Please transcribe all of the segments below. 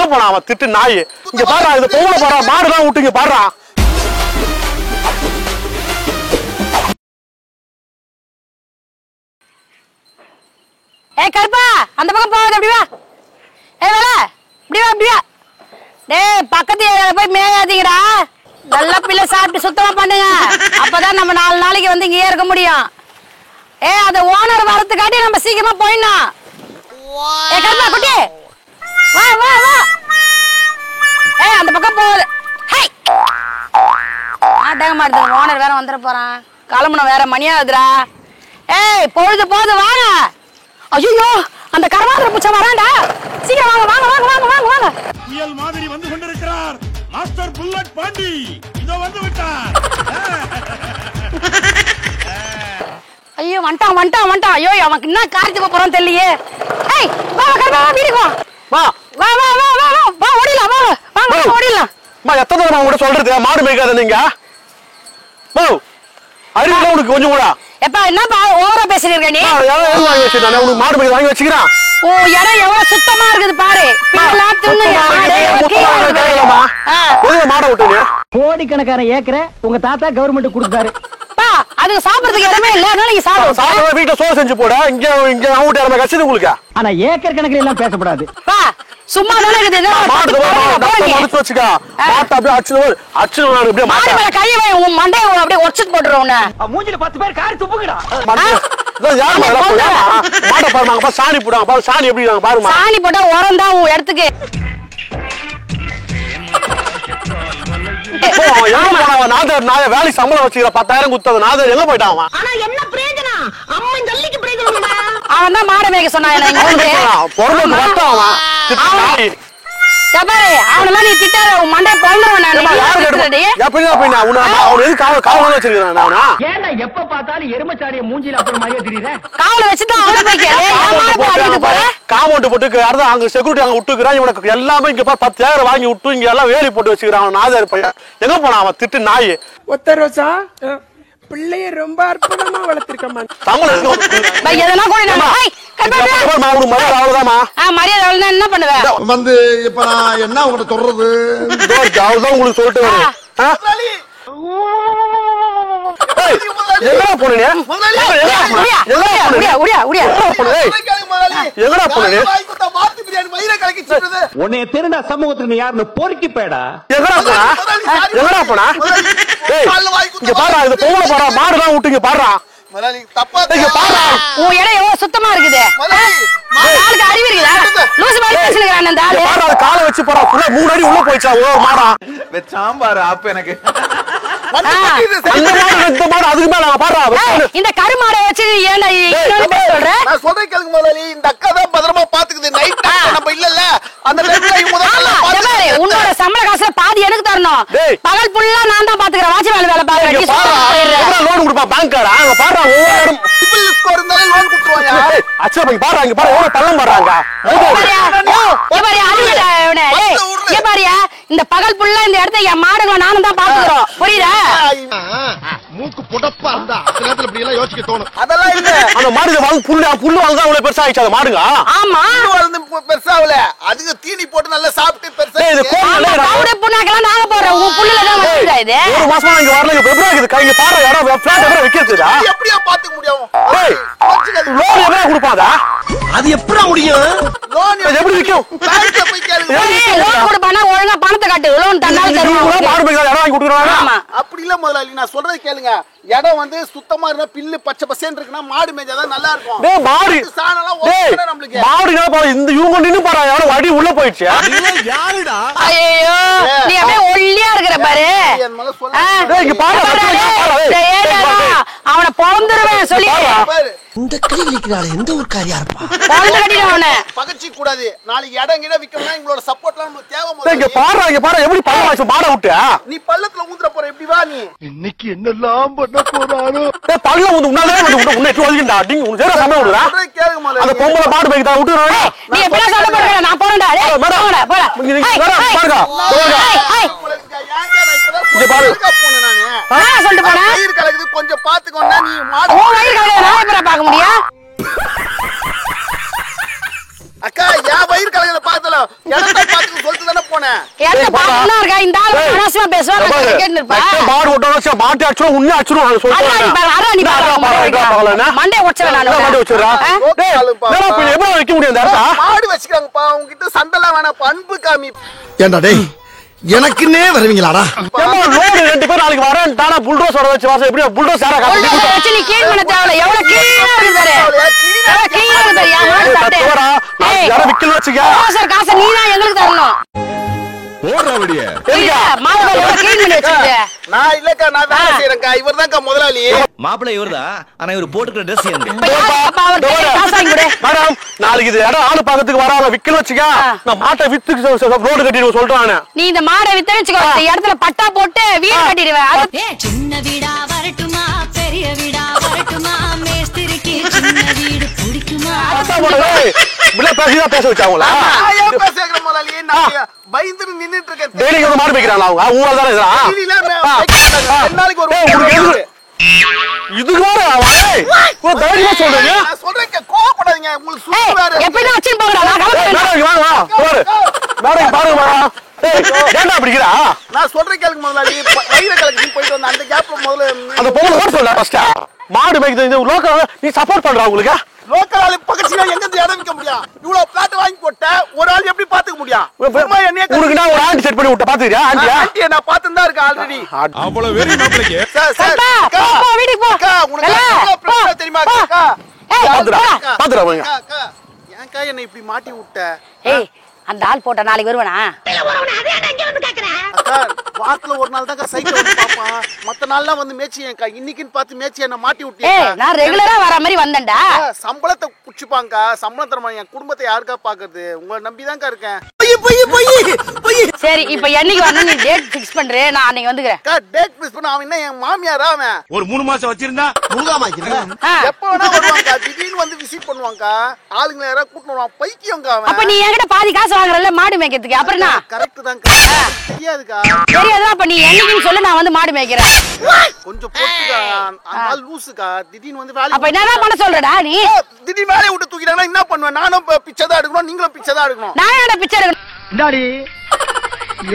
எங்க போனா அவன் திட்டு நாய் இங்க பாடுறான் இந்த பொங்கல பாடுறான் மாடுதான் விட்டு இங்க பாடுறான் கருப்பா அந்த பக்கம் போகாத அப்படி வா இப்படி வா டேய் பக்கத்து ஏரியால போய் மேயாதீங்கடா நல்ல பிள்ளை சாப்பிட்டு சுத்தமா பண்ணுங்க அப்பதான் நம்ம 4 நாளைக்கு வந்து இங்கேயே இருக்க முடியும் அந்த ஓனர் வரதுக்காட்டி நம்ம சீக்கிரமா போயிடணும் கருப்பா குட்டி வா வா வா அந்த பக்கம் போகுது ஆட்டாக மாட்டேன் ஓனர் வேற வந்துட போறான் கிளம்பணும் வேற மணியாகுதுடா பொழுது போது வாங்க ஐயோ அந்த கரவாந்திர பூச்சை வரான்டா சீக்கிரம் வாங்க வாங்க வாங்க வாங்க வாங்க வாங்க புயல் மாதிரி வந்து கொண்டிருக்கிறார் மாஸ்டர் புல்லட் பாண்டி இதோ வந்து விட்டார் ஐயோ வந்துட்டான் ஐயோ அவனுக்கு என்ன காரியத்துக்கு போறான்னு தெரியலையே வா கரவா வீட்டுக்கு வா வா வா வா வா வா வா ஓடிடலாம் வா வாங்க ஓடிடலாம் எத்தனை தடவை உங்கள்கிட்ட சொல்றது மாடு மேய்க்காத நீங்க அறிவுல உனக்கு கொஞ்சம் கூட எப்பா என்னப்பா ஓவரா பேசுறீங்க நீ உனக்கு மாடு மேய்க்க வாங்கி வச்சுக்கிறேன் இடம் எவ்வளவு சுத்தமா இருக்குது பாரு மாட விட்டு கோடிக்கணக்கான ஏக்கர உங்க தாத்தா கவர்மெண்ட் கொடுத்தாரு அதுக்கு சாப்பிடறதுக்கு இடமே இல்ல அதனால நீங்க சாப்பிடுங்க வீட்டுல சோறு செஞ்சு போட இங்க அவுட் இடமே கஷ்டம் உங்களுக்கு ஆனா ஏக்கர் கணக்குல எல்லாம் பேசப்படாது சும்மா தானே இருக்குது வச்சுக்கா மாட்டை அப்படியே அச்சு அப்படியே மாடு மேல கை வை உன் மண்டையை அப்படியே உடைச்சிட்டு போட்டுருவோம் மூஞ்சில 10 பேர் காரி துப்புங்கடா மாட்டை பாருங்க சாணி போடுவாங்க சாணி எப்படி பாருங்க சாணி போட்டா உரம் தான் உன் இடத்துக்கு வேலைக்கு சம்பளம் வச்சுக்கிற 10,000 குத்தது நாதர் எங்க போயிட்டான் அவன் தான் மாட மேய்க்க சொன்னான் அவன நீ திட்டாத உன் மண்டை எப்ப பார்த்தாலும் எருமச்சாரிய மூஞ்சில அப்புறம் மாதிரியே தெரியுது காவல வச்சுதான் காமௌண்ட் போட்டு அங்க செக்யூரிட்டி அங்க விட்டுக்கிறான் இவனுக்கு எல்லாமே இங்க 10,000 வாங்கி விட்டு இங்க எல்லாம் வேலி போட்டு வச்சுக்கிறான் நாதர் பையன் எங்க போனா அவன் திட்டு நாய் ஒத்த ரோசா பிள்ளைய ரொம்ப அற்புதமா வளர்த்திருக்கமா என்ன பண்ணுவேன் வந்து இப்ப நான் என்ன உங்கள்கிட்ட சொல்றது உங்களுக்கு சொல்லிட்டு உன்னைய திருடா சமூகத்துல யாருன்னு பொறுக்கி போயடா எங்கடா போனா இங்க பாடுறா இந்த பொங்கல பாடுறா மாடுதான் விட்டு இங்க பாடுறா உன் இடம் எவ்வளவு சுத்தமா இருக்குது அறிவு இருக்குதா காலை வச்சு போறா 3 அடி உள்ள போயிச்சா மாடா சாம்பார் அப்ப எனக்கு இந்த கருமாடை வச்சு நான் சொல்றேன் கேளுங்க முதலாளி இந்த அக்கா தான் பத்திரமா பாத்துக்குது நைட் நம்ம இல்லல்ல அந்த உன்னோட சம்பள காசுல பாதி எனக்கு தரணும் பகல் ஃபுல்லா நான் தான் பாத்துக்கிறேன் வாட்ச்மேன் வேலை பாக்குறேன் லோன் கொடுப்பா பேங்க்காரா அங்க பாடுறா சிபில் ஸ்கோர் இருந்தாலே லோன் கொடுத்துருவாங்க அச்சா போய் பாரு அங்க பாரு எவ்வளவு பள்ளம் பாடுறாங்க இந்த பகல் ஃபுல்லா இந்த இடத்த என் மாடுகளை நானும் தான் பாத்துக்கிறோம் புரியுதா மூக்கு புடப்பா இருந்தா நேரத்துல இப்படி எல்லாம் யோசிக்க தோணும் அதெல்லாம் இல்ல அந்த மாடுங்க வாங்க புல்லு வாங்க அவ்வளவு பெருசா ஆயிடுச்சு அந்த மாடுங்க ஆமா வளர்ந்து பெருசாவல அதுக்கு தீனி போட்டு நல்லா சாப்பிட்டு பெருசா இது கோடை புண்ணாக்கெல்லாம் நாங்க போறோம் உன் புல்லுல தான் வந்துடா இது ஒரு மாசமா இங்க வரல இங்க எப்படி இருக்குது கைங்க பாரு இடம் ஃபிளாட் எப்படி விக்கிறதுடா எப்படியா பாத்துக்க முடியும் ஏய் லோன் எப்படி கொடுப்பாதா அது எப்படி முடியும் லோன் எப்படி விக்கும் பேங்க்ல போய் கேளுங்க லோன் கொடுப்பானா ஒழுங்கா பணத்தை கட்டு லோன் தந்தால தருவாங்க மாடு மேய்க்க இடம் வாங்கி கொடுக்குறாங்க ஆமா அப்படி இல்ல முதலாளி நான் சொல்றது கேளுங்க இடம் வந்து சுத்தமா இருந்தா பில்லு பச்சை பசேன்னு இருக்குன்னா மாடு மேய்ச்சாதான் நல்லா இருக்கும் டேய் மாடு சாணலாம் ஒண்ணு நமக்கு மாடுனா பாரு இந்த இவங்க நின்னு பாரு யாரோ அடி உள்ள போயிடுச்சு யாருடா ஐயோ நீ அப்படியே ஒல்லியா இருக்கற பாரு டேய் இங்க பாரு அவன பொளந்துருவேன் சொல்லி இந்த கிளி கிளிக்கிறாளே எந்த ஒரு காரியா இருப்பா பொளந்து கட்டிடு அவன பகச்சி கூடாது நாளைக்கு இடம் கிட விக்கணும்னா எங்களோட சப்போர்ட்லாம் நமக்கு தேவை டேய் இங்க பாரு எப்படி பள்ளம் வாச்சு மாட விட்டு நீ பள்ளத்துல ஊந்துற போற எப்படி வா நீ இன்னைக்கு என்னெல்லாம் பண்ண போறானோ டேய் பள்ளம் வந்து உன்னாலே வந்து உன்னை எட்டு வலிக்குடா டிங் உன் சேர சமயம் விடுடா கேளுங்க மால அந்த பொம்பளை மாடு மேய்க்கதா விட்டுறா நீ எப்பல சொல்ல போற நான் போறேன்டா டேய் போடா போடா நீ பாருங்க இங்க பாரு நான் சொல்லிட்டு போறேன் வயிறு கலக்குது கொஞ்சம் பாத்துக்கோன்னா நீ மாடு ஓ வயிறு கலக்குது நான் எப்பற பார்க்க முடியும் அக்கா என் வயிறு கலங்கல பாத்தல இடத்தை பார்த்து சொல்லிட்டு தானே போனேன். என்ன பாத்துனா இருக்கா இந்த ஆளு அனாவசியமா பேசுவாரு கேட்டு இருப்பா. மாடு ஓட்டணும் மாட்டி அடிச்சோம் உன்னை அடிச்சிரும் நான் சொல்றேன். மண்டே ஒச்சல நான் மண்டே ஒச்சறா. டேய் நான் எப்ப வைக்க முடியும் இந்த இடத்த? மாடு வச்சிருக்காங்கப்பா உன்கிட்ட சண்டலாம் வேணாம் அன்பு காமி. ஏண்டா டேய் எனக்குன்னே வருவீங்களாடா? ஏமா லோடு 2 பேர் நாளைக்கு வரேன் தானா புல்டோசர் வச்சு வாசம் எப்படி புல்டோசர் யாரா காட்டி வச்சு நீ க்ளீன் பண்ண தேவல எவ்வளவு க்ளீனா இருக்கு பாரு. எவ்வளவு க்ளீனா இருக்கு பாரு. யாரு தட்டவரா நான் யார விக்கல் வச்சுக்க. புல்டோசர் காசை நீ தான் எங்களுக்கு தரணும். போடுறா வடியே. இல்ல மாவுல எவ்வளவு க்ளீன் பண்ணி வச்சிருக்க. நான் இல்லக்கா நான் வேலை செய்றேன்க்கா. இவர்தான்க்கா முதலாளி. மாப்பிள்ளை இவர்தான். ஆனா இவர் போட்டுக்கிற Dress எங்க? அப்பா அவர் காசு வாங்கி கொடு. மேடம் நாளைக்கு இது இடம் ஆளு பக்கத்துக்கு வராங்க விக்கல் வச்சுக்க. நான் மாட்டை வித்து ரோடு கட்டிடுவேன் சொல்றானே. நீ இந்த மாடை வித்து வச்சுக்கோ. இந்த இடத்துல பட்டா போட்டு வீடு கட்டிடுவேன். சின்ன வீடா வரட்டுமா பெரிய வீடா வரட்டுமா மேஸ்திரிக்கு சின்ன வீடு பிடிக்குமா? பிள்ளை பேசிதான் பேச வச்சாங்களா? நான் பேசுறேன் முதலாளி. நான் பயந்து நின்னுட்டு இருக்கேன். டெய்லி வந்து மாடு வைக்கிறாங்களா அவங்க? ஊரால தானே இதெல்லாம். ரெண்டு நாளைக்கு ஒரு இதுக்கு வேற ஒரு தைரியமா சொல்றீங்க. நான் சொல்றேன் கோவப்படாதீங்க. உங்களுக்கு சுத்தி வேற எப்படிதான் வச்சு போங்கடா. நான் கிளம்புறேன். மேடம் வாங்க வா போரு. மேடம் பாருங்க மேடம். ஏன்டா அப்படிங்கறா? நான் சொல்றேன் கேளுங்க முதலாளி. வயிறு கலக்கி போயிட்டு வந்த அந்த கேப்ல முதல்ல அந்த பொண்ணு ஓட சொல்ல ஃபர்ஸ்ட். மாடு மேய்க்கிறது இந்த லோக்கல் நீ சப்போர்ட் பண்றா உங்களுக்கு? லோக்கல் ஆளு பக்கத்துல எங்க இருந்து இடம் விக்க முடியும்? இவ்வளவு பிளாட் வாங்கி போட்ட ஒரு ஆள் எப்படி பாத்துக்க முடியும்? உங்களுக்கு நான் ஒரு ஆண்டி செட் பண்ணி விட்ட பாத்துக்கிறியா? ஆண்டியா நான் பாத்துதான் இருக்கேன் ஆல்ரெடி. அவ்வளவு வெறி மாப்பிளைக்கு. சார் சார் போ வீட்டுக்கு போ. அக்கா உனக்கு என்ன பிரச்சனை தெரியுமா அக்கா? பாத்துறா வாங்க. அக்கா ஏன்க்கா என்ன இப்படி மாட்டி விட்ட? ஏய் அந்த ஆள் போட்ட நாளைக்கு வருவானா? அக்கா வாரத்துல ஒரு நாள் தான் சைக்கிள் வந்து பாப்பான். மத்த நாள்லாம் வந்து மேய்ச்சியேன்க்கா. இன்னைக்குன்னு பார்த்து மேய்ச்சி என்ன மாட்டி விட்டியா? ஏய் நான் ரெகுலரா வர மாதிரி வந்தேன்டா. சம்பளத்தை புடிச்சுப்பாங்கக்கா. சம்பளம் தரமா என் குடும்பத்தை யாருக்கா பாக்குறது? உங்களை நம்பிதான்க்கா இருக்கேன். சரி இப்ப என்னைக்கு வரணும் நீ டேட் ஃபிக்ஸ் பண்றே. நான் அன்னைக்கு வந்துக்கிறேன். அக்கா டேட் மிஸ் பண்ண அவன் என்ன என் மாமியாரா அவன்? ஒரு 3 மாசம் வச்சிருந்தா எப்ப வேணா வருவாங்க. திடீர்னு வந்து விசிட் பண்ணுவாங்க. ஆளுங்களை யாராவது கூட்டிட்டு வருவான். பைக்கியங்க அவன். அப்ப நீ என்கிட்ட பாதி காசு வாங்குறல மாடு மேய்க்கிறதுக்கு. அப்புறம் என்ன? கரெக்ட் தான். தெரியாதுக்கா. தெரியாதா? அப்ப நீ என்னைக்குன்னு சொல்லு நான் வந்து மாடு மேய்க்கிறேன். கொஞ்சம் போட்டுக்கா. அந்த லூசுக்கா திடீர்னு வந்து வேலை. அப்ப என்னடா பண்ண சொல்றடா நீ? திடீர்னு வேலையை விட்டு தூக்கிட்டாங்கன்னா என்ன பண்ணுவேன்? நானும் பிச்சை தான் எடுக்கணும். நீங்களும் பிச்சை தான் எடுக்கணும். நான் என்னடா பிச்சை எடுக்கணும்? இந்தாடி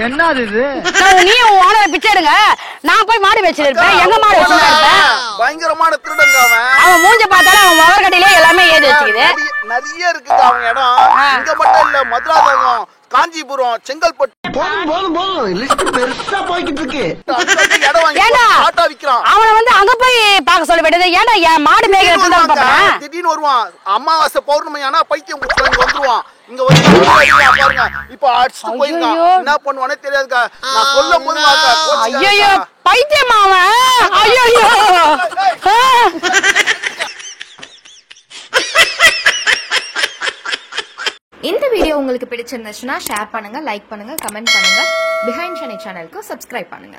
என்னது இது? நீ உன் ஓனர பிச்சை எடுங்க. நான் போய் மாடு வச்சிட்டு இருப்பேன். எங்க மாடு வச்சிட்டு இருப்பேன்? பயங்கரமான திருடங்க அவன். அவன் மூஞ்ச பார்த்தாலும் அவன் மவர்கடையிலே எல்லாமே ஏறி வச்சுக்குது. நிறைய இருக்குது அவன் இடம். இங்க மட்டும் இல்ல, மதுராந்தகம், காஞ்சிபுரம், செங்கல்பட்டு பெருசா போய்கிட்டு இருக்கு. இடம் வாங்கி ஆட்டா விக்கிறான். அவனை வந்து அங்க போய் பாக்க சொல்ல வேண்டியது. ஏன்னா என் மாடு மேய்க்கிறது தான் பாப்பேன். திடீர்னு வருவான். அமாவாசை பௌர்ணமி ஆனா பைத்தியம் இங்க வந்துருவான். இங்க வந்து பாருங்க இப்ப அடிச்சுட்டு போயிருக்கான். என்ன பண்ணுவானே தெரியாதுக்கா. நான் சொல்லும் போது ஐயோ பைத்தியமா அவன்? ஐயோ இந்த வீடியோ உங்களுக்கு பிடிச்சிருந்துச்சுன்னா ஷேர் பண்ணுங்க, லைக் பண்ணுங்க, கமெண்ட் பண்ணுங்க. பிஹைண்ட் ஷனி சேனலுக்கு சப்ஸ்கிரைப் பண்ணுங்க.